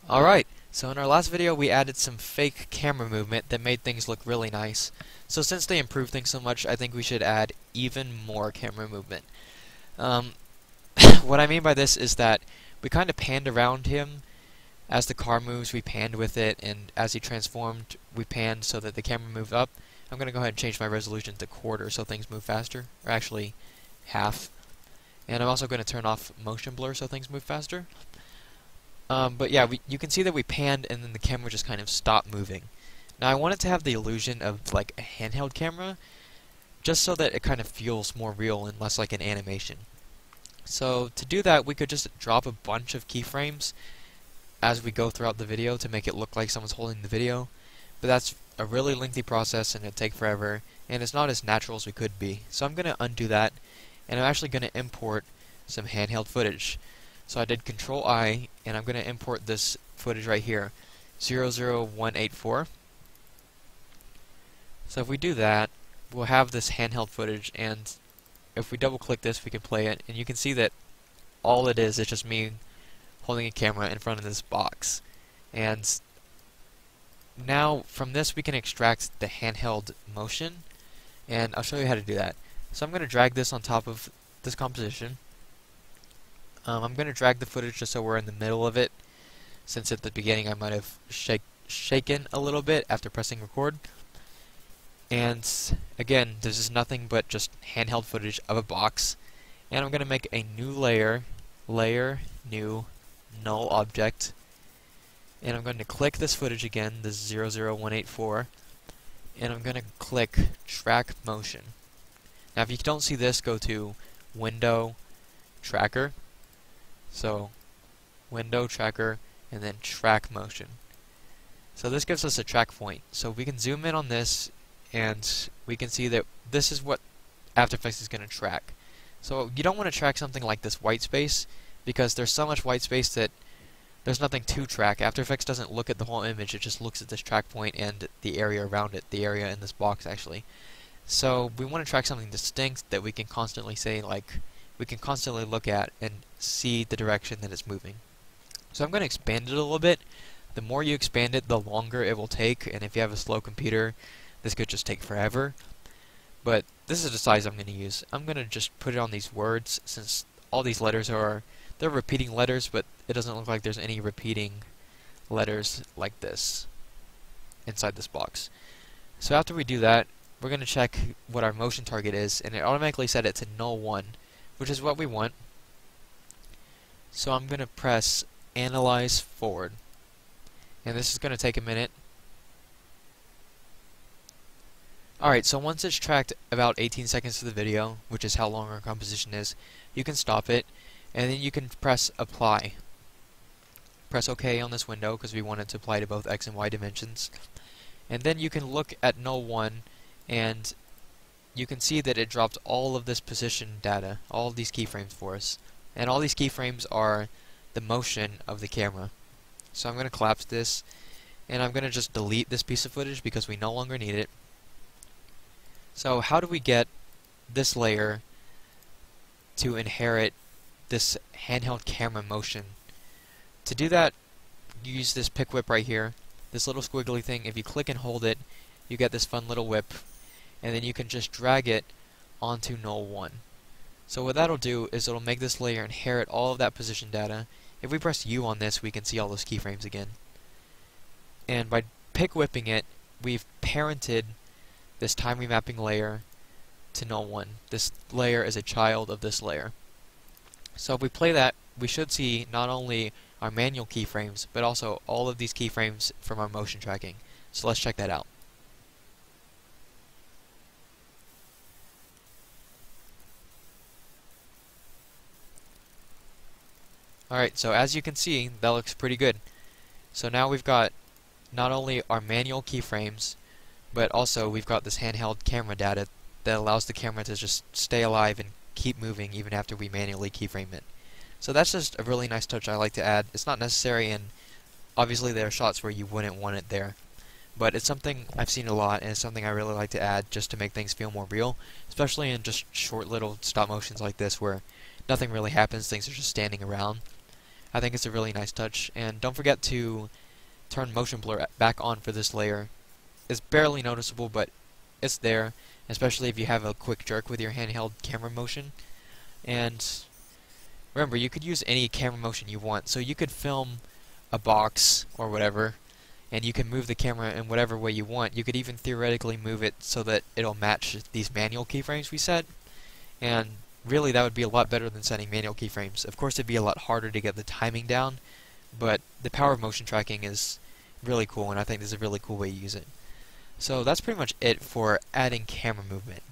Alright, so in our last video we added some fake camera movement that made things look really nice. So since they improved things so much, I think we should add even more camera movement. Um, what I mean by this is that we kind of panned around him. As the car moves, we panned with it, and as he transformed, we panned so that the camera moved up. I'm going to go ahead and change my resolution to quarter so things move faster, or actually half. And I'm also going to turn off motion blur so things move faster. But yeah, you can see that we panned and then the camera just kind of stopped moving. Now I wanted to have the illusion of like a handheld camera, just so that it kind of feels more real and less like an animation. So to do that, we could just drop a bunch of keyframes as we go throughout the video to make it look like someone's holding the video. But that's a really lengthy process and it'd take forever, and it's not as natural as we could be. So I'm going to undo that, and I'm actually going to import some handheld footage. So I did Control I, and I'm going to import this footage right here, 00184. So if we do that, we'll have this handheld footage, and if we double click this, we can play it, and you can see that all it is just me holding a camera in front of this box. And now from this we can extract the handheld motion, and I'll show you how to do that. So I'm going to drag this on top of this composition. I'm going to drag the footage just so we're in the middle of it, since at the beginning I might have shaken a little bit after pressing record. And again, this is nothing but just handheld footage of a box. And I'm going to make a new layer, new, null object. And I'm going to click this footage again, this 00184. And I'm going to click track motion. Now if you don't see this, go to Window, Tracker. So, Window, Tracker, and then Track Motion. So this gives us a track point. So we can zoom in on this, and we can see that this is what After Effects is going to track. So you don't want to track something like this white space, because there's so much white space that there's nothing to track. After Effects doesn't look at the whole image, it just looks at this track point and the area around it, the area in this box actually. So we want to track something distinct that we can constantly say, like, we can constantly look at and see the direction that it's moving. So I'm going to expand it a little bit. The more you expand it, the longer it will take, and if you have a slow computer, this could just take forever. But this is the size I'm going to use. I'm going to just put it on these words, since all these letters they're repeating letters, but it doesn't look like there's any repeating letters like this inside this box. So after we do that, we're going to check what our motion target is, and it automatically set it to null 1, which is what we want. So I'm going to press Analyze Forward, and this is going to take a minute. Alright, so once it's tracked about 18 seconds to the video, which is how long our composition is, you can stop it, and then you can press Apply. Press OK on this window, because we want it to apply to both X and Y dimensions. And then you can look at null 1, and you can see that it dropped all of this position data, all of these keyframes for us. And all these keyframes are the motion of the camera. So I'm going to collapse this, and I'm going to just delete this piece of footage because we no longer need it. So how do we get this layer to inherit this handheld camera motion? To do that, you use this pick whip right here, this little squiggly thing. If you click and hold it, you get this fun little whip, and then you can just drag it onto null 1. So what that'll do is it'll make this layer inherit all of that position data. If we press U on this, we can see all those keyframes again. And by pick whipping it, we've parented this time remapping layer to null 1. This layer is a child of this layer. So if we play that, we should see not only our manual keyframes, but also all of these keyframes from our motion tracking. So let's check that out. Alright, so as you can see, that looks pretty good. So now we've got not only our manual keyframes, but also we've got this handheld camera data that allows the camera to just stay alive and keep moving even after we manually keyframe it. So that's just a really nice touch I like to add. It's not necessary, and obviously there are shots where you wouldn't want it there. But it's something I've seen a lot, and it's something I really like to add just to make things feel more real, especially in just short little stop motions like this where nothing really happens, things are just standing around. I think it's a really nice touch. And don't forget to turn motion blur back on for this layer. It's barely noticeable, but it's there, especially if you have a quick jerk with your handheld camera motion. And remember, you could use any camera motion you want. So you could film a box or whatever, and you can move the camera in whatever way you want. You could even theoretically move it so that it'll match these manual keyframes we set, and really that would be a lot better than setting manual keyframes. Of course, it'd be a lot harder to get the timing down, but the power of motion tracking is really cool, and I think this is a really cool way to use it. So that's pretty much it for adding camera movement.